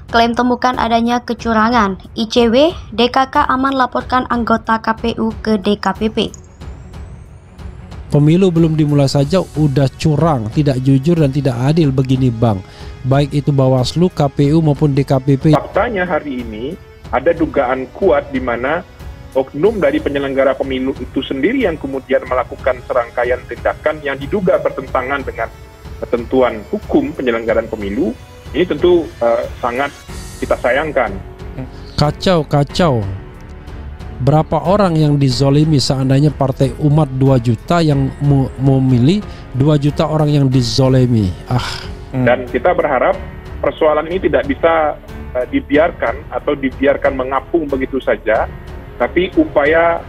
klaim temukan adanya kecurangan. ICW, DKK aman laporkan anggota KPU ke DKPP. Pemilu belum dimulai saja udah curang, tidak jujur dan tidak adil begini Bang. Baik itu Bawaslu, KPU maupun DKPP. Faktanya hari ini ada dugaan kuat di mana oknum dari penyelenggara pemilu itu sendiri yang kemudian melakukan serangkaian tindakan yang diduga bertentangan dengan ketentuan hukum penyelenggaraan pemilu. Ini tentu sangat kita sayangkan. Kacau. Berapa orang yang dizolimi seandainya partai umat 2 juta yang memilih 2 juta orang yang dizolimi. Dan kita berharap persoalan ini tidak bisa dibiarkan atau dibiarkan mengapung begitu saja, tapi upaya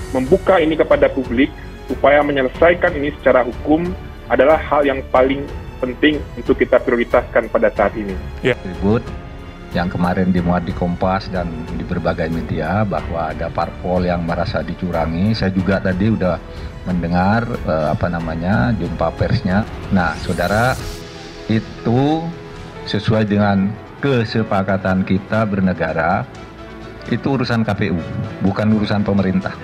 membuka ini kepada publik, upaya menyelesaikan ini secara hukum adalah hal yang paling penting untuk kita prioritaskan pada saat ini. Ribut yang kemarin dimuat di Kompas dan di berbagai media bahwa ada parpol yang merasa dicurangi. Saya juga tadi udah mendengar jumpa persnya. Nah, saudara, itu sesuai dengan kesepakatan kita bernegara, itu urusan KPU, bukan urusan pemerintah.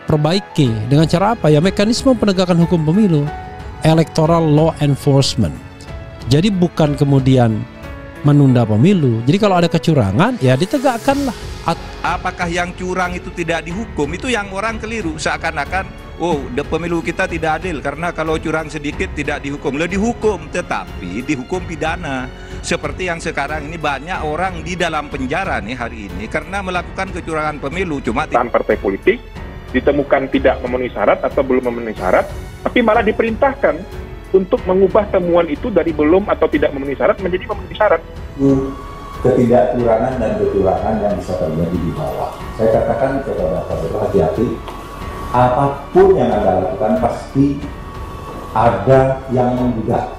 Perbaiki dengan cara apa ya? Mekanisme penegakan hukum pemilu, electoral law enforcement. Jadi bukan kemudian menunda pemilu. Jadi kalau ada kecurangan ya ditegakkanlah. Apakah yang curang itu tidak dihukum? Itu yang orang keliru, seakan-akan pemilu kita tidak adil karena kalau curang sedikit tidak dihukum. Dihukum, tetapi dihukum pidana. Seperti yang sekarang ini banyak orang di dalam penjara nih hari ini karena melakukan kecurangan pemilu. Cuma partai politik ditemukan tidak memenuhi syarat atau belum memenuhi syarat, tapi malah diperintahkan untuk mengubah temuan itu dari belum atau tidak memenuhi syarat menjadi memenuhi syarat. Ketidakcurangan dan kecurangan yang bisa terjadi di bawah. Saya katakan kepada KPU hati-hati, apapun yang Anda lakukan pasti ada yang menduga.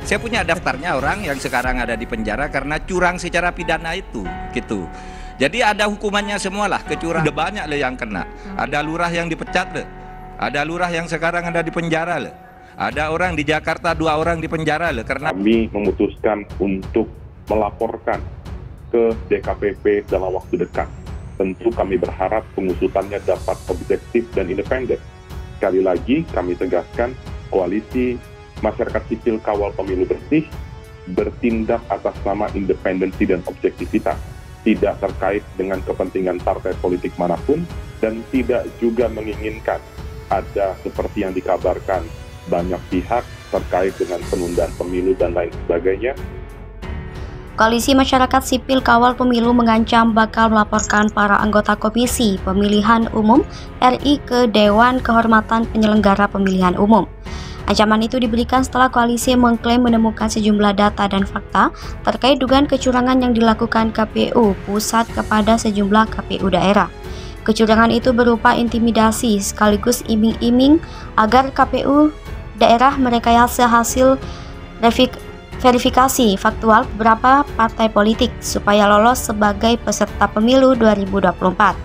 Saya punya daftarnya orang yang sekarang ada di penjara karena curang secara pidana itu, gitu. Jadi ada hukumannya semualah, kecurangan. Udah banyak yang kena. Ada lurah yang dipecat ada lurah yang sekarang ada di penjara Ada orang di Jakarta 2 orang di penjara karena kami memutuskan untuk melaporkan ke DKPP dalam waktu dekat. Tentu kami berharap pengusutannya dapat objektif dan independen. Sekali lagi kami tegaskan, koalisi masyarakat sipil kawal pemilu bersih bertindak atas nama independensi dan objektivitas, tidak terkait dengan kepentingan partai politik manapun dan tidak juga menginginkan ada seperti yang dikabarkan banyak pihak terkait dengan penundaan pemilu dan lain sebagainya. Koalisi Masyarakat Sipil Kawal Pemilu mengancam bakal melaporkan para anggota Komisi Pemilihan Umum RI ke Dewan Kehormatan Penyelenggara Pemilihan Umum. Ancaman itu diberikan setelah koalisi mengklaim menemukan sejumlah data dan fakta terkait dugaan kecurangan yang dilakukan KPU pusat kepada sejumlah KPU daerah. Kecurangan itu berupa intimidasi sekaligus iming-iming agar KPU daerah merekayasa hasil verifikasi faktual beberapa partai politik supaya lolos sebagai peserta pemilu 2024.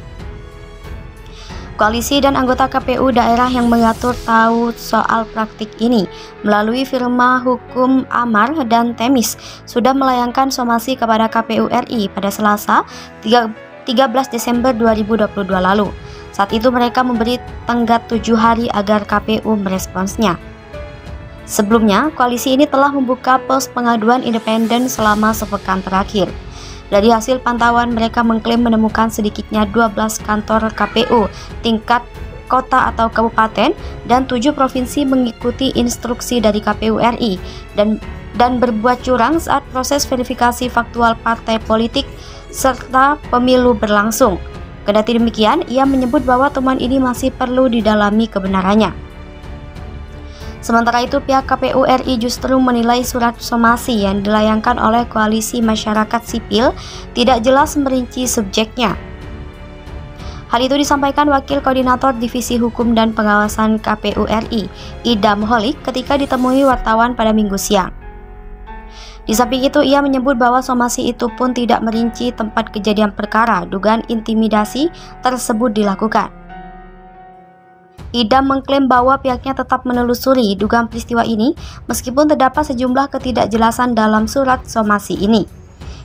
Koalisi dan anggota KPU daerah yang mengatur tahu soal praktik ini melalui firma hukum Amar dan Temis sudah melayangkan somasi kepada KPU RI pada Selasa 13 Desember 2022 lalu. Saat itu mereka memberi tenggat 7 hari agar KPU meresponsnya. Sebelumnya, koalisi ini telah membuka pos pengaduan independen selama sepekan terakhir. Dari hasil pantauan, mereka mengklaim menemukan sedikitnya 12 kantor KPU tingkat kota atau kabupaten dan 7 provinsi mengikuti instruksi dari KPU RI dan berbuat curang saat proses verifikasi faktual partai politik serta pemilu berlangsung. Kendati demikian, ia menyebut bahwa temuan ini masih perlu didalami kebenarannya. Sementara itu, pihak KPU RI justru menilai surat somasi yang dilayangkan oleh Koalisi Masyarakat Sipil tidak jelas merinci subjeknya. Hal itu disampaikan Wakil Koordinator Divisi Hukum dan Pengawasan KPU RI, Idam Holik, ketika ditemui wartawan pada Minggu siang. Di samping itu, ia menyebut bahwa somasi itu pun tidak merinci tempat kejadian perkara dugaan intimidasi tersebut dilakukan. Idam mengklaim bahwa pihaknya tetap menelusuri dugaan peristiwa ini meskipun terdapat sejumlah ketidakjelasan dalam surat somasi ini.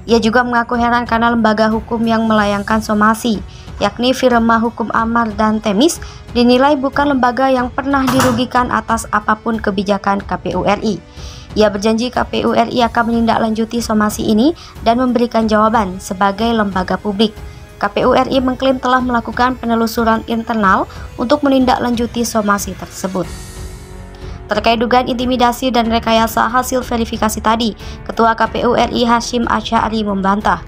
Ia juga mengaku heran karena lembaga hukum yang melayangkan somasi, yakni Firma Hukum Amar dan Temis, dinilai bukan lembaga yang pernah dirugikan atas apapun kebijakan KPU RI. Ia berjanji KPU RI akan menindaklanjuti somasi ini dan memberikan jawaban sebagai lembaga publik. KPU RI mengklaim telah melakukan penelusuran internal untuk menindaklanjuti somasi tersebut. Terkait dugaan intimidasi dan rekayasa hasil verifikasi tadi, Ketua KPU RI Hasyim Asy'ari membantah.